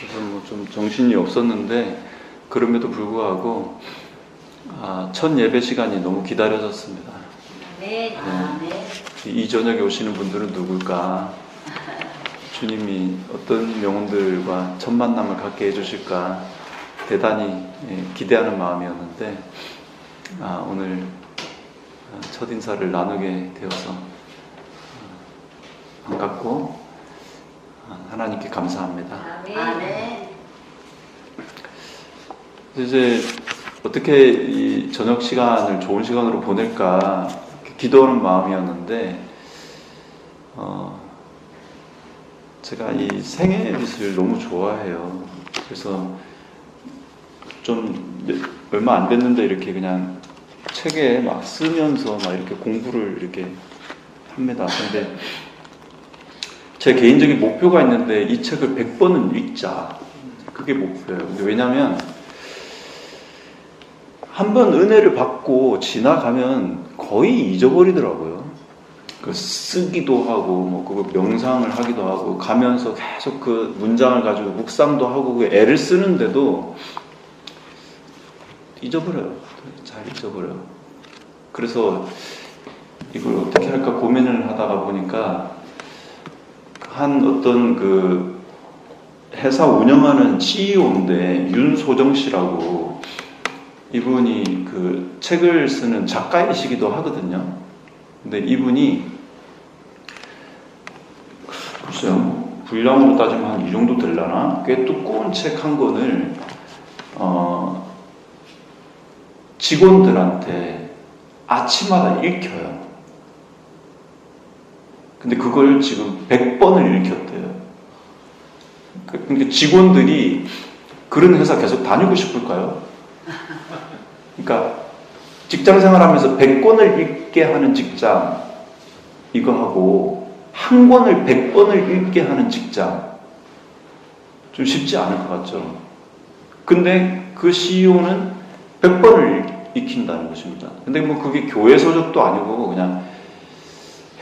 그래서 뭐 좀 정신이 없었는데 그럼에도 불구하고 첫 예배 시간이 너무 기다려졌습니다. 네. 이 저녁에 오시는 분들은 누굴까? 주님이 어떤 영혼들과 첫 만남을 갖게 해주실까? 대단히 기대하는 마음이었는데 오늘 첫 인사를 나누게 되어서 반갑고 하나님께 감사합니다. 아멘. 이제 어떻게 이 저녁 시간을 좋은 시간으로 보낼까 기도하는 마음이었는데 제가 이 생애빛을 너무 좋아해요. 그래서 좀 얼마 안 됐는데 이렇게 그냥 책에 막 쓰면서 막 이렇게 공부를 이렇게 합니다. 근데 제 개인적인 목표가 있는데 이 책을 100번은 읽자. 그게 목표예요. 근데 왜냐면 한번 은혜를 받고 지나가면 거의 잊어버리더라고요. 그 쓰기도 하고 뭐 그거 명상을 하기도 하고 가면서 계속 그 문장을 가지고 묵상도 하고 그 애를 쓰는데도 잊어버려요. 잘 잊어버려요. 그래서 이걸 어떻게 할까 고민을 하다가 보니까 한 어떤 그 회사 운영하는 CEO인데 윤소정 씨라고 이분이 그 책을 쓰는 작가이시기도 하거든요. 근데 이분이 글쎄요, 분량으로 따지면 한 이 정도 되려나? 꽤 두꺼운 책 한 권을 직원들한테 아침마다 읽혀요. 근데 그걸 지금 100번을 읽혔대요. 그러니까 직원들이 그런 회사 계속 다니고 싶을까요? 그러니까 직장 생활하면서 100권을 읽게 하는 직장 이거 하고 한 권을 100번을 읽게 하는 직장 좀 쉽지 않을 것 같죠. 근데 그 CEO는 100번을 익힌다는 것입니다. 근데 뭐 그게 교회 소속도 아니고 그냥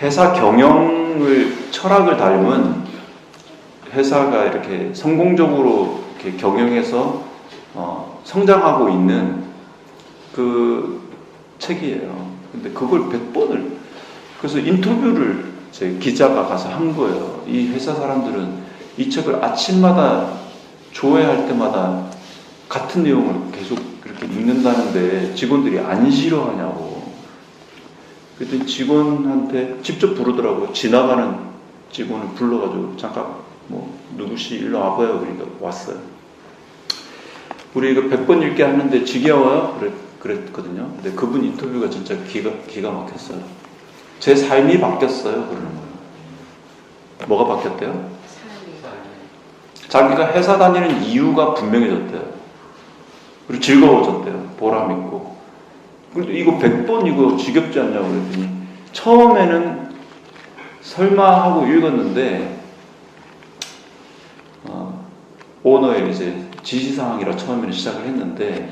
회사 경영을 철학을 닮은 회사가 이렇게 성공적으로 이렇게 경영해서 성장하고 있는 그 책이에요. 근데 그걸 100번을 그래서 인터뷰를 제 기자가 가서 한 거예요. 이 회사 사람들은 이 책을 아침마다 조회할 때마다 같은 내용을 계속 이렇게 읽는다는데 직원들이 안 싫어하냐고. 그랬더니 직원한테 직접 부르더라고요. 지나가는 직원을 불러가지고 잠깐 뭐 누구씨 일로 와봐요. 그러니까 왔어요. 우리 이거 100번 읽게 하는데 지겨워요? 그랬거든요. 근데 그분 인터뷰가 진짜 기가 막혔어요. 제 삶이 바뀌었어요. 그러는 거예요. 뭐가 바뀌었대요? 자기가 회사 다니는 이유가 분명해졌대요. 그리고 즐거워졌대요. 보람 있고. 근데 이거 100번 이거 지겹지 않냐고 그랬더니 처음에는 설마 하고 읽었는데 오너의 이제 지시사항이라 처음에는 시작을 했는데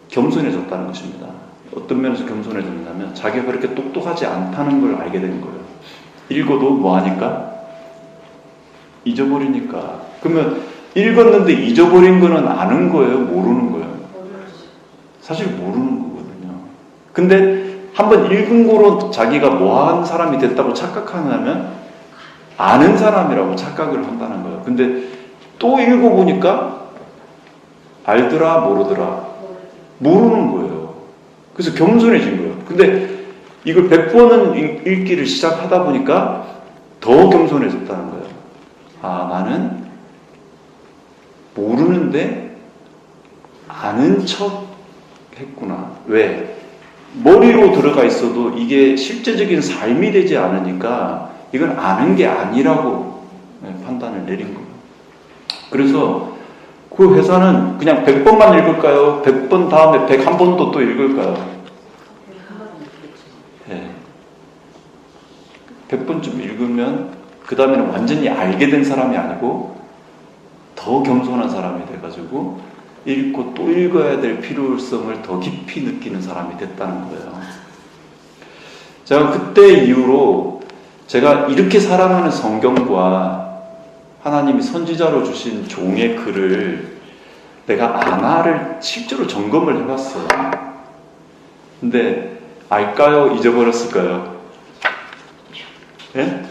겸손해졌다는 것입니다. 어떤 면에서 겸손해졌냐면 자기가 그렇게 똑똑하지 않다는 걸 알게 된 거예요. 읽어도 뭐 하니까? 잊어버리니까. 그러면 읽었는데 잊어버린 거는 아는 거예요? 모르는 거예요? 사실 모르는 거거든요. 근데 한번 읽은 거로 자기가 뭐한 사람이 됐다고 착각하냐면 아는 사람이라고 착각을 한다는 거예요. 근데 또 읽어보니까 알더라 모르더라 모르는 거예요. 그래서 겸손해진 거예요. 근데 이걸 100번은 읽기를 시작하다 보니까 더 겸손해졌다는 거예요. 나는 모르는데 아는 척 했구나. 왜? 머리로 들어가 있어도 이게 실제적인 삶이 되지 않으니까 이건 아는 게 아니라고 판단을 내린 거예요. 그래서 그 회사는 그냥 100번만 읽을까요? 100번 다음에 101번도 또 읽을까요? 네. 100번쯤 읽으면 그 다음에는 완전히 알게 된 사람이 아니고 더 겸손한 사람이 돼가지고 읽고 또 읽어야 될 필요성을 더 깊이 느끼는 사람이 됐다는 거예요. 제가 그때 이후로 제가 이렇게 사랑하는 성경과 하나님이 선지자로 주신 종의 글을 내가 아나를 실제로 점검을 해봤어요. 근데 알까요? 잊어버렸을까요? 예?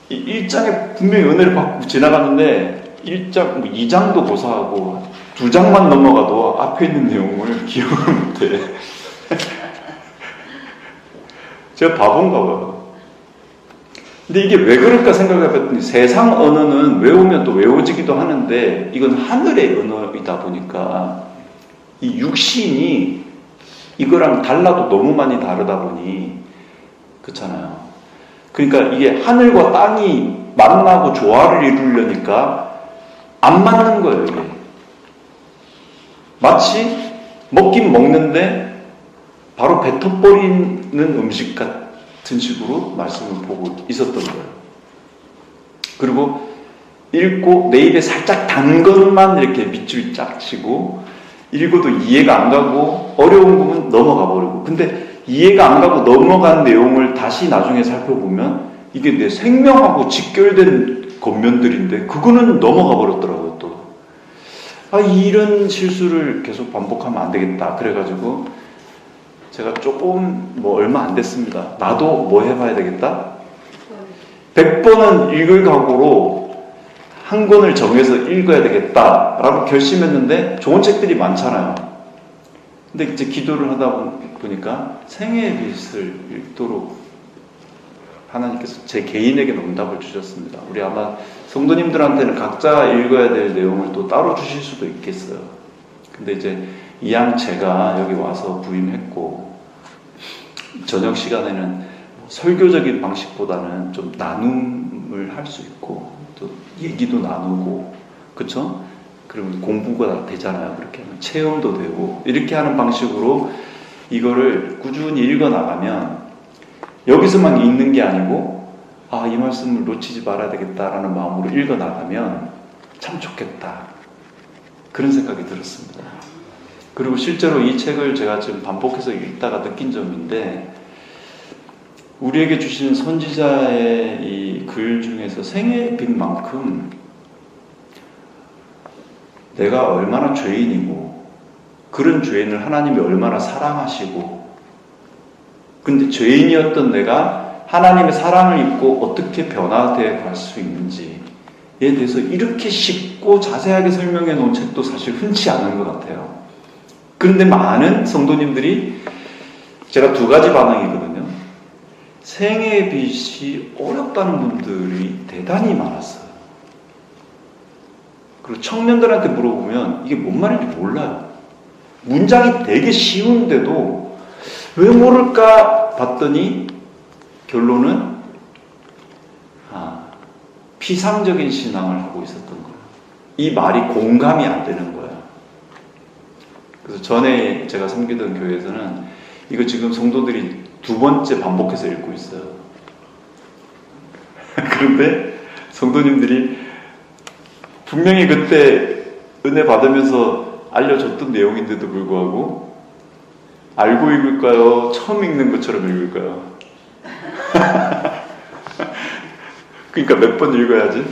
이 1장에 분명히 은혜를 받고 지나갔는데 1장, 2장도 고사하고 2장만 넘어가도 앞에 있는 내용을 기억을 못해. 제가 바본가 봐요. 근데 이게 왜 그럴까 생각해봤더니 세상 언어는 외우면 또 외워지기도 하는데 이건 하늘의 언어이다 보니까 이 육신이 이거랑 달라도 너무 많이 다르다 보니 그렇잖아요. 그러니까 이게 하늘과 땅이 만나고 조화를 이루려니까 안 맞는 거예요. 이게. 마치 먹긴 먹는데 바로 뱉어버리는 음식 같은 식으로 말씀을 보고 있었던 거예요. 그리고 읽고 내 입에 살짝 단 것만 이렇게 밑줄 쫙 치고 읽어도 이해가 안 가고 어려운 부분 넘어가 버리고, 근데 이해가 안 가고 넘어간 내용을 다시 나중에 살펴보면 이게 내 생명하고 직결된 겉면들인데 그거는 넘어가 버렸더라고요. 또 이런 실수를 계속 반복하면 안 되겠다 그래가지고 제가 조금 얼마 안 됐습니다. 나도 뭐 해봐야 되겠다? 100번은 읽을 각오로 한 권을 정해서 읽어야 되겠다라고 결심했는데 좋은 책들이 많잖아요. 근데 이제 기도를 하다 보니까 생애의 빛을 읽도록 하나님께서 제 개인에게 응답을 주셨습니다. 우리 아마 성도님들한테는 각자 읽어야 될 내용을 또 따로 주실 수도 있겠어요. 근데 이제 이왕 제가 여기 와서 부임했고 저녁 시간에는 설교적인 방식보다는 좀 나눔을 할 수 있고 또 얘기도 나누고 그쵸? 그러면 공부가 되잖아요. 그렇게 하면 체험도 되고 이렇게 하는 방식으로 이거를 꾸준히 읽어 나가면 여기서만 읽는 게 아니고 이 말씀을 놓치지 말아야 되겠다라는 마음으로 읽어 나가면 참 좋겠다 그런 생각이 들었습니다. 그리고 실제로 이 책을 제가 지금 반복해서 읽다가 느낀 점인데 우리에게 주신 선지자의 이 글 중에서 생애의 빛만큼 내가 얼마나 죄인이고 그런 죄인을 하나님이 얼마나 사랑하시고 근데 죄인이었던 내가 하나님의 사랑을 입고 어떻게 변화되어 갈 수 있는지에 대해서 이렇게 쉽고 자세하게 설명해 놓은 책도 사실 흔치 않은 것 같아요. 그런데 많은 성도님들이 제가 두 가지 반응이거든요. 생애의 빛이 어렵다는 분들이 대단히 많았어요. 그리고 청년들한테 물어보면 이게 뭔 말인지 몰라요. 문장이 되게 쉬운데도 왜 모를까 봤더니 결론은 피상적인 신앙을 하고 있었던 거예요. 이 말이 공감이 안 되는 거예요. 그래서 전에 제가 섬기던 교회에서는 이거 지금 성도들이 2번째 반복해서 읽고 있어요. 그런데 성도님들이 분명히 그때 은혜 받으면서 알려줬던 내용인데도 불구하고 알고 읽을까요? 처음 읽는 것처럼 읽을까요? 그러니까 몇 번 읽어야지?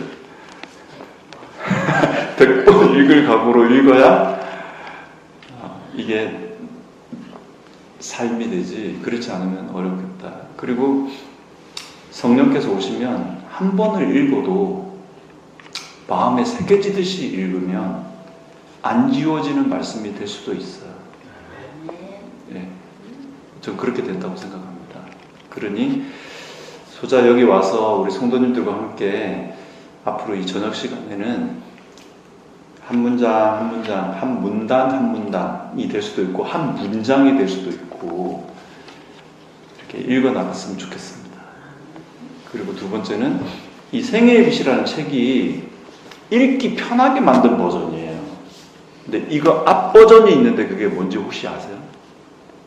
100번 읽을 각오로 읽어야 이게 삶이 되지 그렇지 않으면 어렵겠다. 그리고 성령께서 오시면 한 번을 읽어도 마음에 새겨지듯이 읽으면 안 지워지는 말씀이 될 수도 있어요. 네. 전 그렇게 된다고 생각합니다. 그러니 소자 여기 와서 우리 성도님들과 함께 앞으로 이 저녁 시간에는 한 문장 한 문장, 한 문단 한 문단이 될 수도 있고 한 문장이 될 수도 있고 이렇게 읽어 나갔으면 좋겠습니다. 그리고 두 번째는 이 생애의 빛이라는 책이 읽기 편하게 만든 버전이에요. 근데 이거 앞 버전이 있는데 그게 뭔지 혹시 아세요?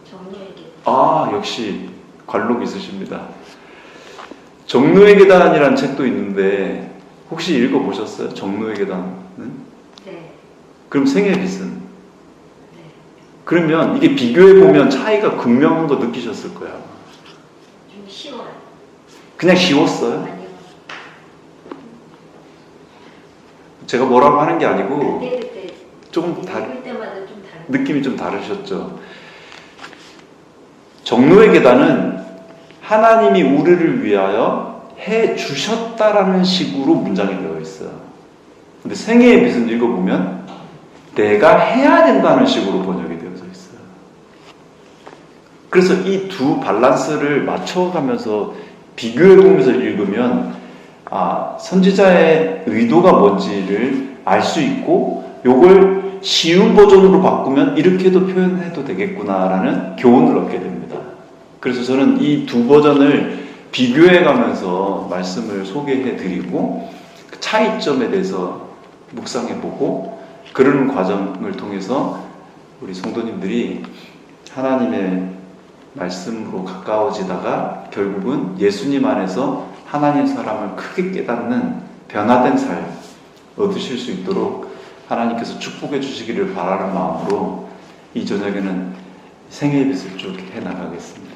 정리의 계단. 역시 관록 있으십니다. 정로의 계단이라는 책도 있는데 혹시 읽어보셨어요? 정로의 계단은? 네. 그럼 생애의 빛은? 네. 그러면 이게 비교해보면 차이가 극명한 거 느끼셨을 거야. 좀 쉬워요. 그냥 쉬웠어요? 아니요. 제가 뭐라고 하는 게 아니고 그때 조금 읽을 때마다 좀 다른 느낌이 좀 다르셨죠. 정로의 계단은 하나님이 우리를 위하여 해 주셨다라는 식으로 문장이 되어 있어요. 근데 생애의 빛은 읽어보면 내가 해야 된다는 식으로 번역이 되어져 있어요. 그래서 이 두 밸런스를 맞춰가면서 비교해보면서 읽으면 선지자의 의도가 뭔지를 알 수 있고 요걸 쉬운 버전으로 바꾸면 이렇게도 표현해도 되겠구나라는 교훈을 얻게 됩니다. 그래서 저는 이 두 버전을 비교해가면서 말씀을 소개해드리고 그 차이점에 대해서 묵상해보고 그런 과정을 통해서 우리 성도님들이 하나님의 말씀으로 가까워지다가 결국은 예수님 안에서 하나님 사랑을 크게 깨닫는 변화된 삶 얻으실 수 있도록 하나님께서 축복해 주시기를 바라는 마음으로 이 저녁에는 생애의 빛을 쭉 해나가겠습니다.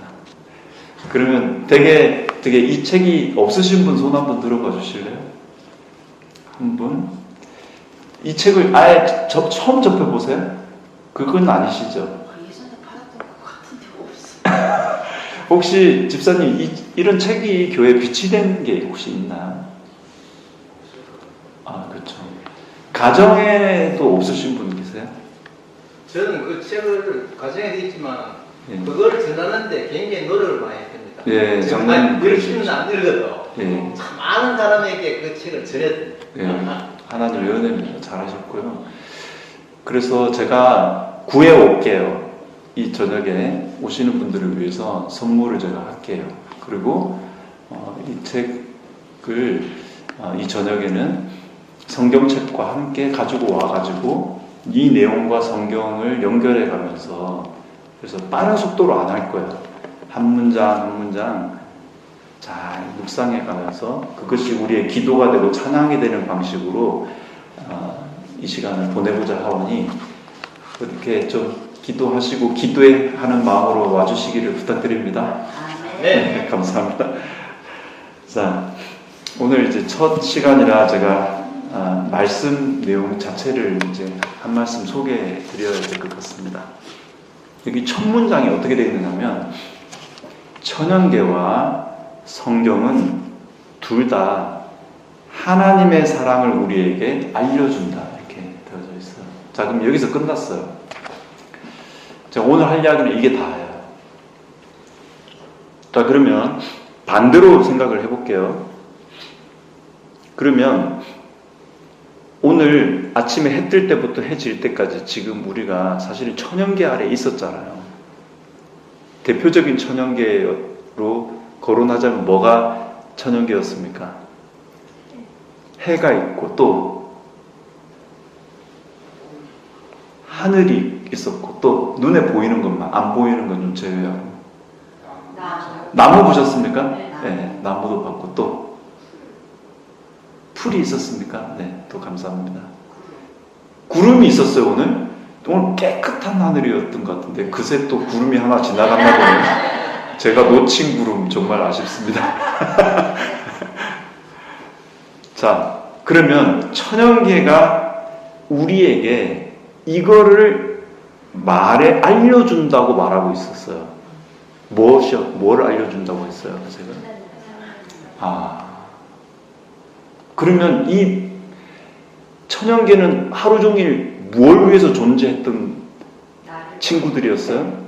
그러면 되게 이 책이 없으신 분 손 한번 들어봐 주실래요? 한 분? 이 책을 아예 처음 접해보세요? 그건 아니시죠? 예전에 팔았던 것 같은데 없어. 혹시 집사님 이런 책이 교회에 비치된 게 혹시 있나요? 그렇죠. 가정에도 없으신 분 계세요? 저는 그 책을 가정에도 있지만 예. 그걸 전하는데 굉장히 노력을 많이 했습니다. 예, 정말 장로님 열심히는 안 읽어도 예. 참 많은 사람에게 그 책을 전했습니다. 예. 하나님 은혜입니다. 잘하셨고요. 그래서 제가 구해올게요. 이 저녁에 오시는 분들을 위해서 선물을 제가 할게요. 그리고 이 책을 이 저녁에는 성경책과 함께 가지고 와가지고 이 내용과 성경을 연결해 가면서 그래서 빠른 속도로 안 할 거예요. 한 문장 한 문장 잘 묵상해 가면서 그것이 우리의 기도가 되고 찬양이 되는 방식으로 이 시간을 보내고자 하오니 그렇게 좀 기도하시고 기도하는 마음으로 와주시기를 부탁드립니다. 네, 감사합니다. 자, 오늘 이제 첫 시간이라 제가 말씀 내용 자체를 이제 한 말씀 소개해 드려야 될 것 같습니다. 여기 첫 문장이 어떻게 되어 있느냐면 천연계와 성경은 둘 다 하나님의 사랑을 우리에게 알려준다 이렇게 되어져 있어요. 자, 그럼 여기서 끝났어요. 자, 오늘 할 이야기는 이게 다예요. 자, 그러면 반대로 생각을 해볼게요. 그러면 오늘 아침에 해 뜰 때부터 해 질 때까지 지금 우리가 사실 천연계 아래 있었잖아요. 대표적인 천연계로 거론하자면 뭐가 천연계였습니까? 해가 있고 또 하늘이 있었고 또 눈에 보이는 것만, 안 보이는 건 좀 제외하고 나무 보셨습니까? 네, 나무도 봤고 또 풀이 있었습니까? 네, 또 감사합니다. 구름이 있었어요. 오늘 깨끗한 하늘이었던 것 같은데 그새 또 구름이 하나 지나갔나 보네요. 제가 놓친 구름 정말 아쉽습니다. 자, 그러면 천연계가 우리에게 이거를 알려준다고 말하고 있었어요. 뭘 알려준다고 했어요? 제가? 그러면 이 천연계는 하루 종일 뭘 위해서 존재했던 친구들이었어요?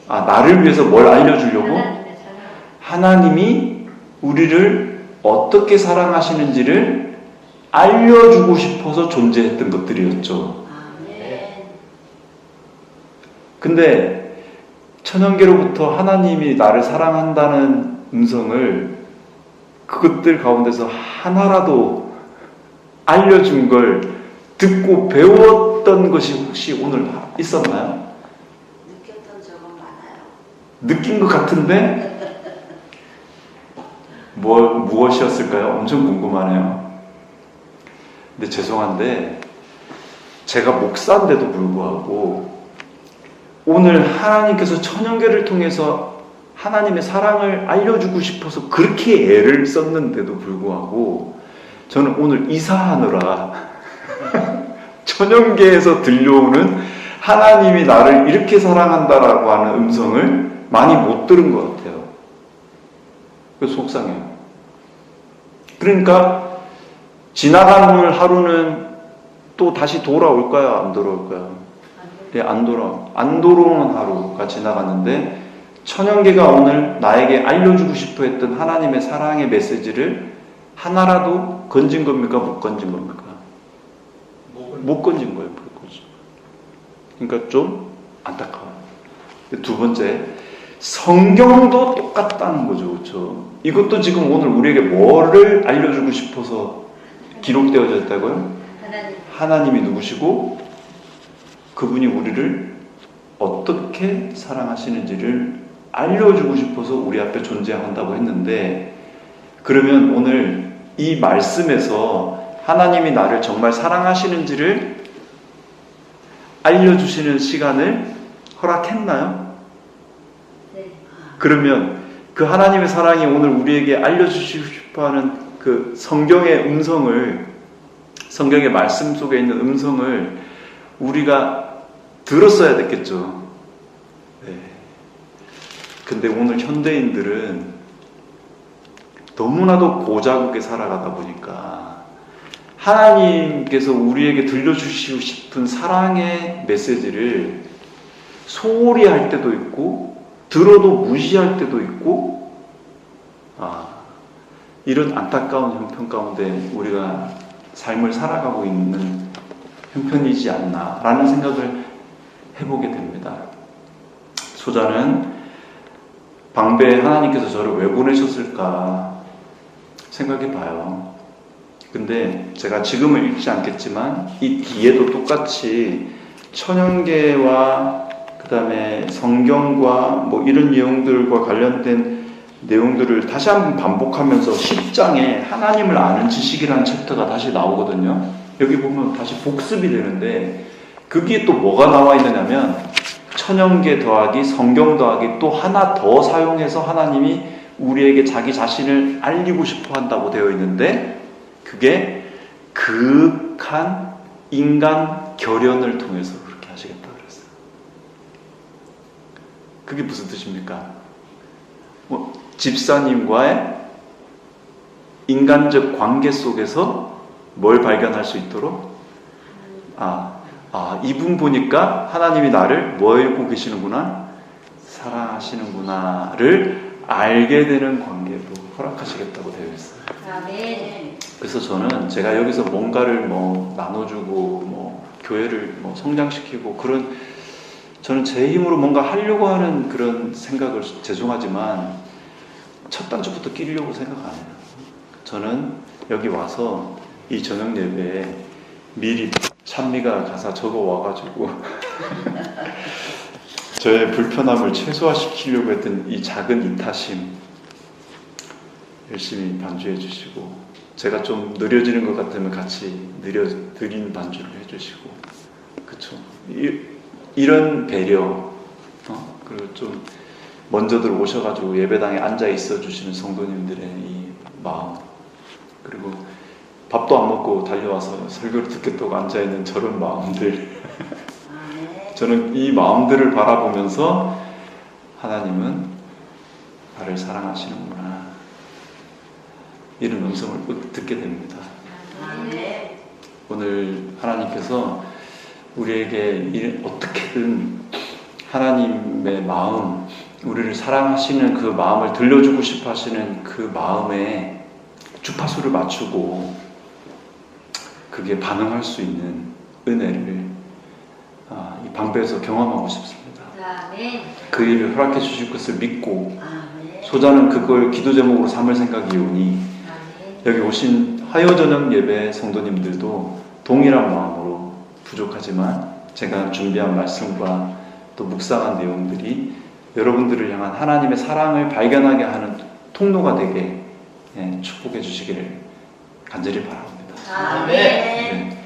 나를 위해서 뭘 알려주려고? 하나님이 우리를 어떻게 사랑하시는지를 알려주고 싶어서 존재했던 것들이었죠. 근데 천연계로부터 하나님이 나를 사랑한다는 음성을 그것들 가운데서 하나라도 알려준 걸 듣고 배웠던 것이 혹시 오늘 있었나요? 느꼈던 적은 많아요. 느낀 것 같은데 무엇이었을까요? 엄청 궁금하네요. 근데 죄송한데 제가 목사인데도 불구하고 오늘 하나님께서 천연계를 통해서 하나님의 사랑을 알려주고 싶어서 그렇게 애를 썼는데도 불구하고 저는 오늘 이사하느라 천연계에서 들려오는 하나님이 나를 이렇게 사랑한다라고 하는 음성을 많이 못 들은 것 같아요. 그래서 속상해요. 그러니까 지나간 오늘 하루는 또 다시 돌아올까요? 안 돌아올까요? 예, 안 돌아오는 하루가 지나갔는데 천연계가 오늘 나에게 알려주고 싶어 했던 하나님의 사랑의 메시지를 하나라도 건진 겁니까? 못 건진 겁니까? 못 건진 거예요. 그러니까 좀 안타까워요. 두 번째, 성경도 똑같다는 거죠. 그렇죠? 이것도 지금 오늘 우리에게 뭐를 알려주고 싶어서 기록되어져 있다고요? 하나님이 누구시고 그분이 우리를 어떻게 사랑하시는지를 알려주고 싶어서 우리 앞에 존재한다고 했는데, 그러면 오늘 이 말씀에서 하나님이 나를 정말 사랑하시는지를 알려주시는 시간을 허락했나요? 네. 그러면 그 하나님의 사랑이 오늘 우리에게 알려주시고 싶어하는 그 성경의 음성을, 성경의 말씀 속에 있는 음성을 우리가 들었어야 됐겠죠. 네. 근데 오늘 현대인들은 너무나도 고자국에 살아가다 보니까 하나님께서 우리에게 들려주시고 싶은 사랑의 메시지를 소홀히 할 때도 있고 들어도 무시할 때도 있고, 이런 안타까운 형편 가운데 우리가 삶을 살아가고 있는 형편이지 않나라는 생각을 해보게 됩니다. 소자는 방배에 하나님께서 저를 왜 보내셨을까 생각해 봐요. 근데 제가 지금은 읽지 않겠지만 이 뒤에도 똑같이 천연계와 그 다음에 성경과 뭐 이런 내용들과 관련된 내용들을 다시 한번 반복하면서 10장에 하나님을 아는 지식이라는 챕터가 다시 나오거든요. 여기 보면 다시 복습이 되는데 그게 또 뭐가 나와 있느냐면 천연계 더하기 성경 더하기 또 하나 더 사용해서 하나님이 우리에게 자기 자신을 알리고 싶어 한다고 되어 있는데, 그게 극한 인간 결연을 통해서 그렇게 하시겠다 그랬어요. 그게 무슨 뜻입니까? 집사님과의 인간적 관계 속에서 뭘 발견할 수 있도록? 이분 보니까 하나님이 나를 뭐 알고 계시는구나? 사랑하시는구나를 알게 되는 관계로 허락하시겠다고 되어 있어요. 아멘. 그래서 저는 제가 여기서 뭔가를 나눠주고 교회를 성장시키고 저는 제 힘으로 뭔가 하려고 하는 그런 생각을, 죄송하지만 첫 단추부터 끼려고 생각 안 해요. 저는 여기 와서 이 저녁 예배에 미리 찬미가 가사 적어 와가지고 저의 불편함을 최소화시키려고 했던 이 작은 이타심 열심히 반주해 주시고, 제가 좀 느려지는 것 같으면 같이 느린 반주를 해주시고, 그쵸? 이런 배려, 그리고 좀 먼저들 오셔가지고 예배당에 앉아 있어 주시는 성도님들의 이 마음, 그리고 밥도 안 먹고 달려와서 설교를 듣겠다고 앉아 있는 저런 마음들, 저는 이 마음들을 바라보면서 하나님은 나를 사랑하시는구나, 이런 음성을 듣게 됩니다. 오늘 하나님께서 우리에게 어떻게든 하나님의 마음, 우리를 사랑하시는 그 마음을 들려주고 싶어 하시는 그 마음에 주파수를 맞추고 그게 반응할 수 있는 은혜를 이 방배에서 경험하고 싶습니다. 그 일을 허락해 주실 것을 믿고, 소자는 그걸 기도 제목으로 삼을 생각이오니 여기 오신 화요저녁 예배 성도님들도 동일한 마음으로 부족하지만 제가 준비한 말씀과 또 묵상한 내용들이 여러분들을 향한 하나님의 사랑을 발견하게 하는 통로가 되게 축복해 주시기를 간절히 바랍니다. 네.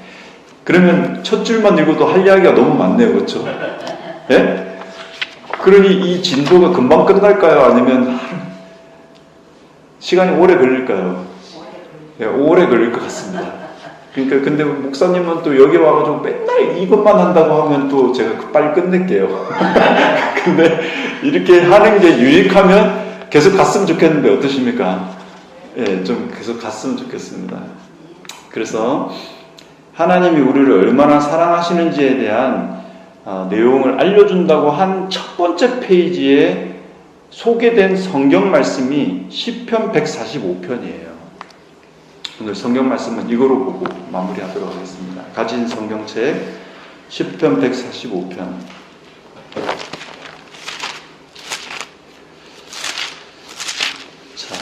그러면 첫 줄만 읽어도 할 이야기가 너무 많네요. 그렇죠? 예? 그러니 이 진도가 금방 끝날까요? 아니면 시간이 오래 걸릴까요? 네, 오래 걸릴 것 같습니다. 그러니까 근데 목사님은 또 여기 와가지고 맨날 이것만 한다고 하면 또 제가 빨리 끝낼게요. 근데 이렇게 하는 게 유익하면 계속 갔으면 좋겠는데 어떠십니까? 예, 좀 계속 갔으면 좋겠습니다. 그래서 하나님이 우리를 얼마나 사랑하시는지에 대한 내용을 알려준다고 한 첫 번째 페이지에 소개된 성경 말씀이 시편 145편이에요. 오늘 성경 말씀은 이거로 보고 마무리하도록 하겠습니다. 가진 성경책 시편 145편. 자,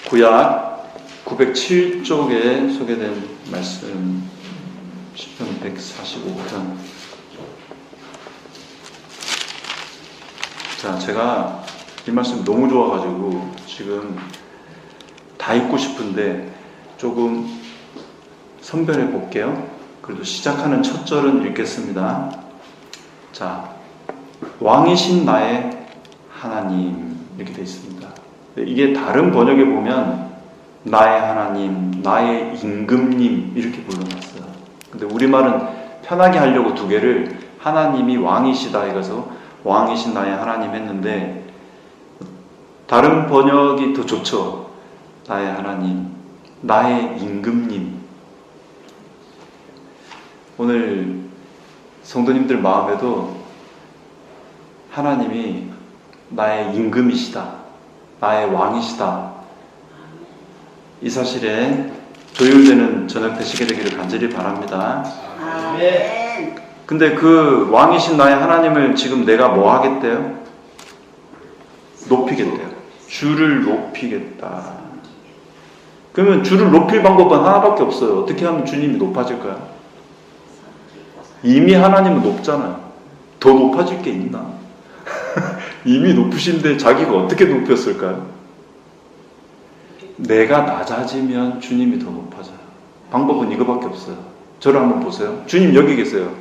구약 907쪽에 소개된 말씀 시편 145편. 자, 제가 이 말씀 너무 좋아가지고 지금 다 읽고 싶은데 조금 선별해 볼게요. 그래도 시작하는 첫 절은 읽겠습니다. 자, 왕이신 나의 하나님 이렇게 되어 있습니다. 이게 다른 번역에 보면 나의 하나님, 나의 임금님 이렇게 불러놨어요. 근데 우리말은 편하게 하려고 두 개를 하나님이 왕이시다 해서 왕이신 나의 하나님 했는데 다른 번역이 더 좋죠. 나의 하나님, 나의 임금님. 오늘 성도님들 마음에도 하나님이 나의 임금이시다, 나의 왕이시다, 이 사실에 조율되는 저녁 되시게 되기를 간절히 바랍니다. 아멘. 근데 그 왕이신 나의 하나님을 지금 내가 뭐 하겠대요? 높이겠대요. 주를 높이겠다. 그러면 주를 높일 방법은 하나밖에 없어요. 어떻게 하면 주님이 높아질까요? 이미 하나님은 높잖아요. 더 높아질 게 있나? 이미 높으신데 자기가 어떻게 높였을까요? 내가 낮아지면 주님이 더 높아져요. 방법은 이거밖에 없어요. 저를 한번 보세요. 주님 여기 계세요.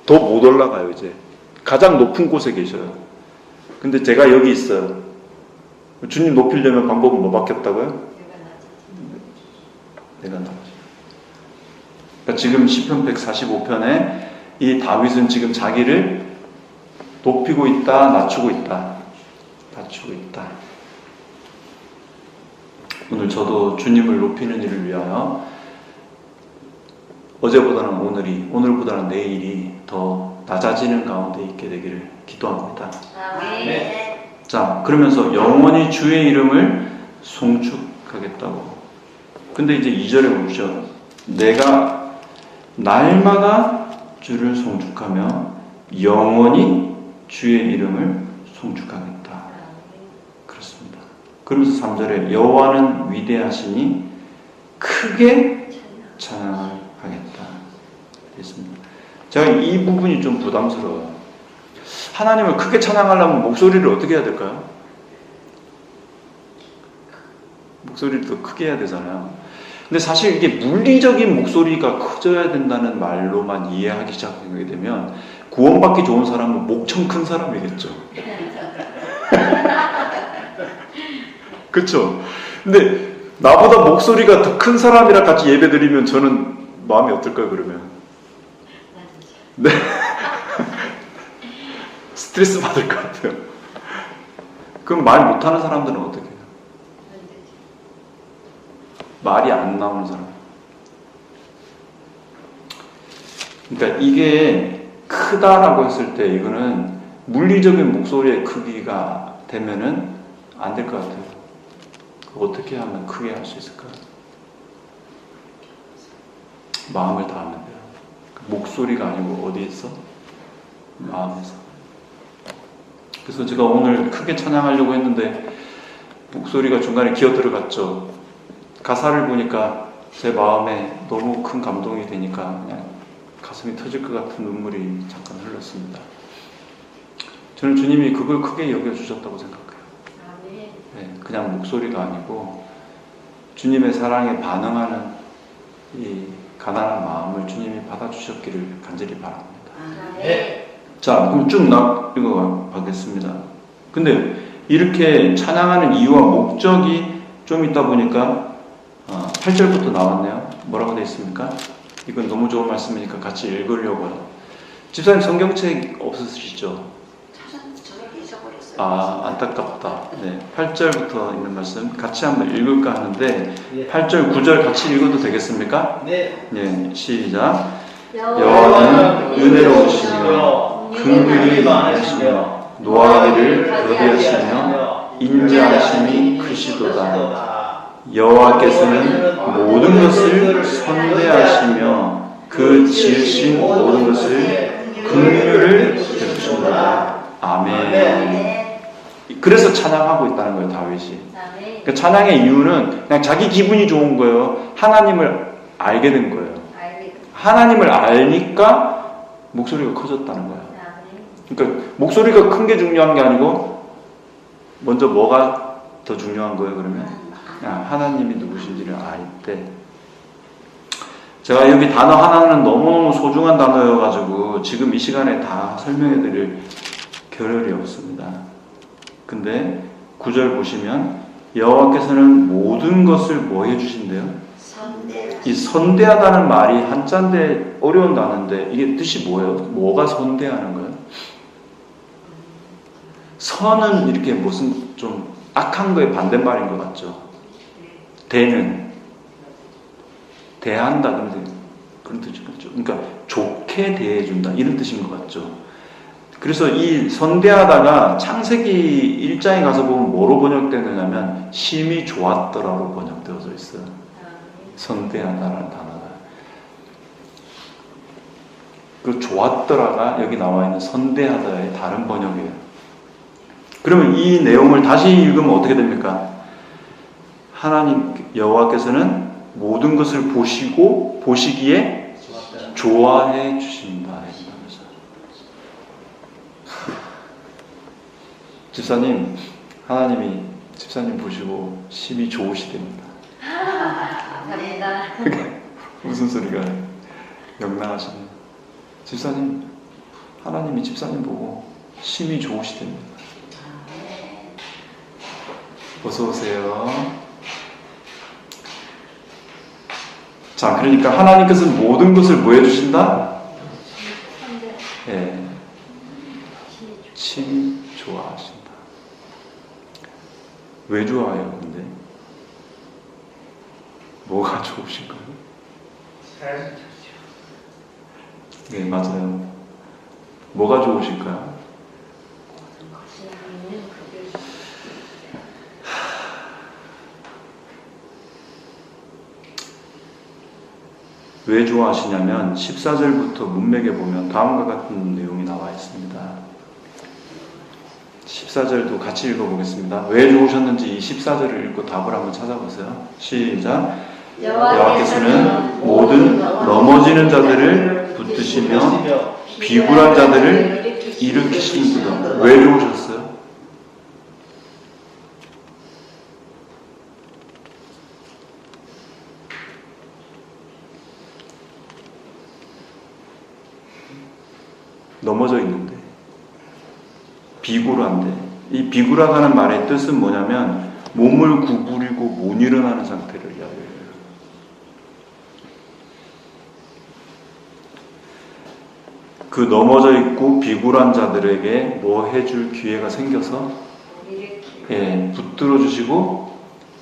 더 못 올라가요. 이제 가장 높은 곳에 계셔요. 근데 제가 여기 있어요. 주님 높이려면 방법은 뭐밖에 없다고요? 내가 낮아져. 그러니까 지금 시편 145편에 이 다윗은 지금 자기를 높이고 있다, 낮추고 있다. 낮추고 있다. 오늘 저도 주님을 높이는 일을 위하여 어제보다는 오늘이, 오늘보다는 내일이 더 낮아지는 가운데 있게 되기를 기도합니다. 아멘. 자, 그러면서 영원히 주의 이름을 송축하겠다고. 근데 이제 2절에 보시죠. 내가 날마다 주를 송축하며 영원히 주의 이름을 송축하겠다. 그렇습니다. 그러면서 3절에 여호와는 위대하시니 크게 찬양하겠다. 됐습니다. 제가 이 부분이 좀 부담스러워요. 하나님을 크게 찬양하려면 목소리를 어떻게 해야 될까요? 목소리를 더 크게 해야 되잖아요. 근데 사실 이게 물리적인 목소리가 커져야 된다는 말로만 이해하기 시작하게 되면 구원받기 좋은 사람은 목청 큰 사람이겠죠. 그렇죠? 근데 나보다 목소리가 더 큰 사람이랑 같이 예배 드리면 저는 마음이 어떨까요, 그러면? 네. 스트레스 받을 것 같아요. 그럼 말 못하는 사람들은 어떻게 해요? 말이 안 나오는 사람. 그러니까 이게 크다라고 했을 때 이거는 물리적인 목소리의 크기가 되면은 안 될 것 같아요. 어떻게 하면 크게 할 수 있을까요? 마음을 다하면 돼요. 목소리가 아니고 어디에서? 마음에서. 그래서 제가 오늘 크게 찬양하려고 했는데 목소리가 중간에 기어 들어갔죠. 가사를 보니까 제 마음에 너무 큰 감동이 되니까 그냥 가슴이 터질 것 같은 눈물이 잠깐 흘렀습니다. 저는 주님이 그걸 크게 여겨주셨다고 생각해요. 네, 그냥 목소리가 아니고 주님의 사랑에 반응하는 이 가난한 마음을 주님이 받아주셨기를 간절히 바랍니다. 자, 그럼 쭉 읽어가겠습니다. 근데 이렇게 찬양하는 이유와 목적이 좀 있다 보니까 8절부터 나왔네요. 뭐라고 되어 있습니까? 이건 너무 좋은 말씀이니까 같이 읽으려고요. 집사님 성경책 없으시죠? 저녁에 잊어버렸어요. 안타깝다. 네, 8절부터 있는 말씀 같이 한번 읽을까 하는데 예. 8절, 9절 같이 읽어도 되겠습니까? 네. 네, 시작. 여호와는 은혜로우시며 긍휼이 많으시며 노하기를 더디하시며 인자하심이 크시도다. 여호와께서는 모든 것을 선대하시며 그 지으신 모든 것을 긍휼을 베푸신다. 아멘. 그래서 찬양하고 있다는 거예요, 다윗이. 그러니까 찬양의 이유는 그냥 자기 기분이 좋은 거예요. 하나님을 알게 된 거예요. 하나님을 알니까 목소리가 커졌다는 거예요. 그러니까 목소리가 큰 게 중요한 게 아니고 먼저 뭐가 더 중요한 거예요, 그러면? 하나님이 누구신지를 알 때. 제가 여기 단어 하나는 너무너무 소중한 단어여가지고 지금 이 시간에 다 설명해드릴 겨를이 없습니다. 근데 9절 보시면 여호와께서는 모든 것을 뭐 해주신대요? 이 선대하다는 말이 한자인데 어려운 단어인데 이게 뜻이 뭐예요? 뭐가 선대하는 거예요? 선은 이렇게 무슨 좀 악한 거에 반대말인 것 같죠? 대는 대한다 그런 뜻이죠. 그러니까 좋게 대해준다 이런 뜻인 것 같죠. 그래서 이 선대하다가 창세기 1장에 가서 보면 뭐로 번역되느냐면 심히 좋았더라로 번역되어져 있어요. 선대하다라는 단어가. 그 좋았더라가 여기 나와 있는 선대하다의 다른 번역이에요. 그러면 이 내용을 다시 읽으면 어떻게 됩니까? 하나님 여호와께서는 모든 것을 보시고 보시기에 좋아해 주신다. 집사님, 하나님이 집사님 보시고 심히 좋으시답니다. 감사합니다. 무슨 소리가 명랑하시네. 집사님, 하나님이 집사님 보고 심히 좋으시답니다. 어서 오세요. 자, 그러니까 하나님께서 모든 것을 뭐 해주신다? 예, 심히 좋아하신다. 왜 좋아해요, 근데? 뭐가 좋으신가요? 네, 맞아요. 뭐가 좋으실까요? 왜 좋아하시냐면 14절부터 문맥에 보면 다음과 같은 내용이 나와 있습니다. 14절도 같이 읽어보겠습니다. 왜 좋으셨는지 이 14절을 읽고 답을 한번 찾아보세요. 시작. 여호와께서는 모든 넘어지는 자들을 붙드시며 비굴한 자들을 일으키시는구나. 왜 좋으셨어요? 넘어져 있는데 비굴한데 이 비굴하다는 말의 뜻은 뭐냐면 몸을 구부리고 못 일어나는 상태를 이야기해요. 그 넘어져 있고 비굴한 자들에게 뭐 해줄 기회가 생겨서 붙들어 주시고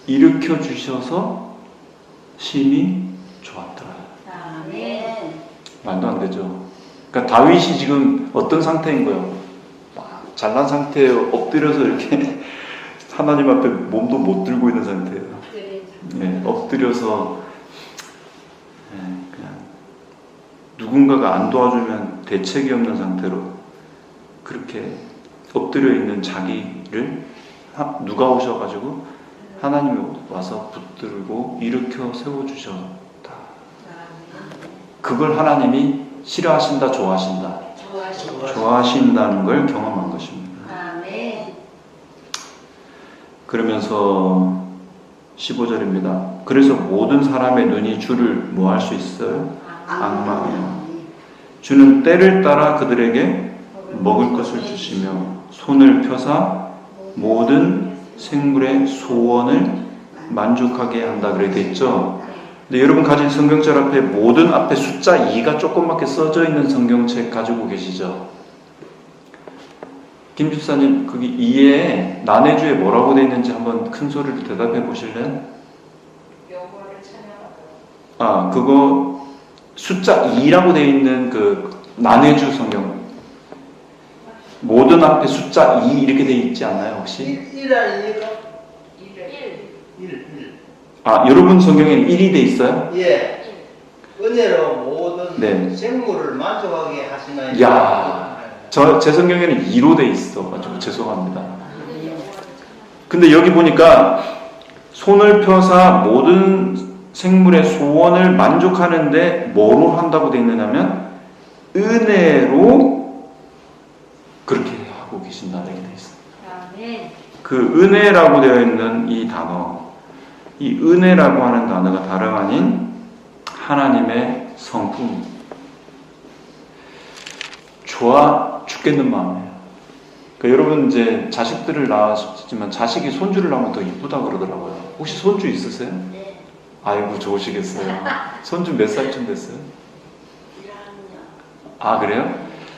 일으켜 주셔서 심히 좋았더라. 말도 안 되죠. 그러니까 다윗이 지금 어떤 상태인 거예요? 잘난 상태에 엎드려서 이렇게 하나님 앞에 몸도 못 들고 있는 상태예요. 엎드려서 그냥 누군가가 안 도와주면 대책이 없는 상태로 그렇게 엎드려 있는 자기를 누가 오셔가지고 하나님이 와서 붙들고 일으켜 세워주셨다. 그걸 하나님이 싫어하신다, 좋아하신다? 좋아하신다는 걸 경험한 것입니다. 그러면서 15절입니다. 그래서 모든 사람의 눈이 주를 뭐 할 수 있어요? 악망하며 주는 때를 따라 그들에게 먹을 것을 주시며 손을 펴사 모든 생물의 소원을 만족하게 한다 그래 돼 있죠. 근데 여러분 가진 성경책 앞에 모든 앞에 숫자 2가 조그맣게 써져 있는 성경책 가지고 계시죠? 김 집사님 거기 2에 난해주에 뭐라고 돼 있는지 한번 큰 소리로 대답해 보실래요? 여호와를 찬양하다. 아 그거 숫자 2라고 돼 있는 그 난해주 성경 모든 앞에 숫자 2 이렇게 돼 있지 않나요 혹시? 1 아닙니까? 1. 1. 아 여러분 성경에는 1이 돼 있어요? 예. 은혜로 모든 네. 생물을 만족하게 하시나요? 야, 제 성경에는 2로 돼 있어가지고 죄송합니다. 근데 여기 보니까 손을 펴사 모든 생물의 소원을 만족하는데 뭐로 한다고 돼 있느냐면 은혜로 그렇게 하고 계신다 이렇게 돼 있어요. 아멘. 그 은혜라고 되어 있는 이 단어, 이 은혜라고 하는 단어가 다름 아닌 하나님의 성품. 좋아 죽겠는 마음이에요. 그러니까 여러분 이제 자식들을 낳았지만 자식이 손주를 낳으면 더 이쁘다 그러더라고요. 혹시 손주 있으세요? 네. 아이고 좋으시겠어요. 손주 몇 살쯤 됐어요? 1학년. 아 그래요?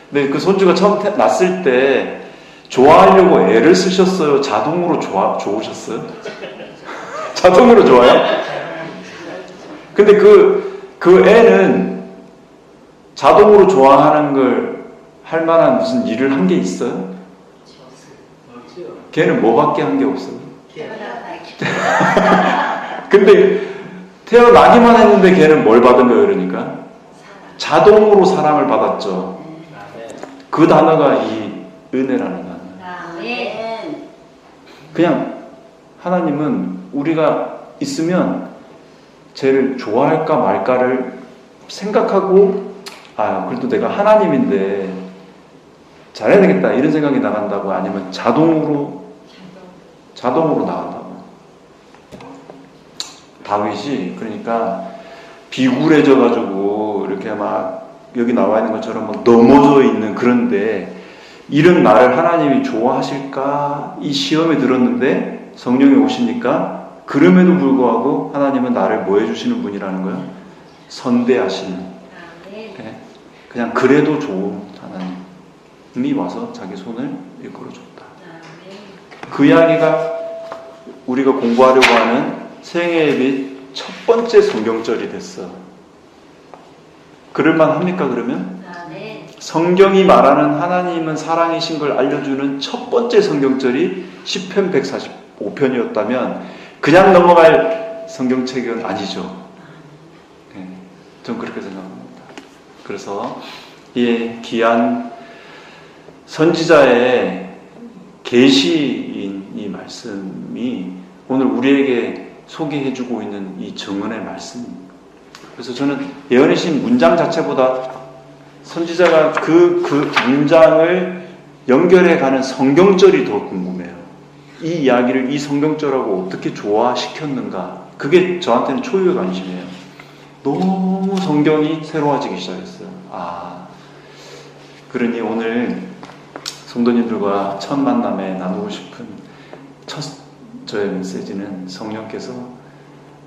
네, 그 손주가 처음 낳았을 때 좋아하려고 애를 쓰셨어요? 자동으로 좋으셨어요? 자동으로 좋아요? 근데 그 애는 자동으로 좋아하는 걸 할 만한 무슨 일을 한 게 있어요? 없죠. 걔는 뭐밖에 한 게 없어요. 태어나기. 근데 태어나기만 했는데 걔는 뭘 받은 거예요, 그러니까? 자동으로 사랑을 받았죠. 그 단어가 이 은혜라는 단어. 아멘. 그냥 하나님은 우리가 있으면 쟤를 좋아할까 말까를 생각하고 아 그래도 내가 하나님인데 잘해야 되겠다 이런 생각이 나간다고 아니면 자동으로 나간다고. 다윗이 그러니까 비굴해져 가지고 이렇게 막 여기 나와 있는 것처럼 막 넘어져 있는 그런데 이런 나를 하나님이 좋아하실까 이 시험에 들었는데 성령이 오시니까 그럼에도 불구하고 하나님은 나를 뭐 해주시는 분이라는 거예요? 선대하시는. 네? 그냥 그래도 좋은 하나님이 와서 자기 손을 일컬어줬다. 그 이야기가 우리가 공부하려고 하는 생애의 빛 첫 번째 성경절이 됐어. 그럴만 합니까 그러면? 성경이 말하는 하나님은 사랑이신 걸 알려주는 첫 번째 성경절이 시편 145편이었다면 그냥 넘어갈 성경책은 아니죠. 네, 전 그렇게 생각합니다. 그래서 이 귀한 선지자의 계시인 이 말씀이 오늘 우리에게 소개해주고 있는 이 정언의 말씀입니다. 그래서 저는 예언의 신 문장 자체보다 선지자가 그 문장을 연결해가는 성경절이 더 궁금해요. 이 이야기를 이 성경절하고 어떻게 조화시켰는가. 그게 저한테는 초유의 관심이에요. 너무 성경이 새로워지기 시작했어요. 그러니 오늘 성도님들과 첫 만남에 나누고 싶은 첫 저의 메시지는 성령께서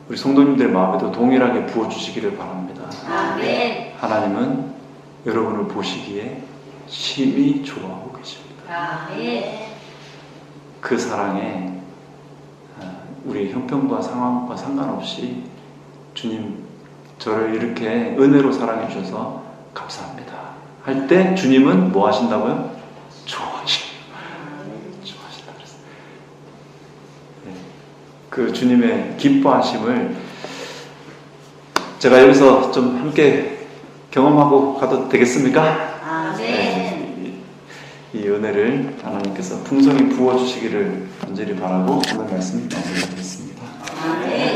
우리 성도님들 마음에도 동일하게 부어주시기를 바랍니다. 아멘. 하나님은 여러분을 보시기에 심히 좋아하고 계십니다. 아멘. 그 사랑에 우리 형편과 상황과 상관없이 주님 저를 이렇게 은혜로 사랑해 주셔서 감사합니다. 할 때 주님은 뭐 하신다고요? 좋아하신다 그랬어요. 네. 그 주님의 기뻐하심을 제가 여기서 좀 함께 경험하고 가도 되겠습니까? 아멘. 네. 이 은혜를 하나님께서 풍성히 부어주시기를 간절히 바라고 오늘 말씀 마무리하겠습니다. 아멘.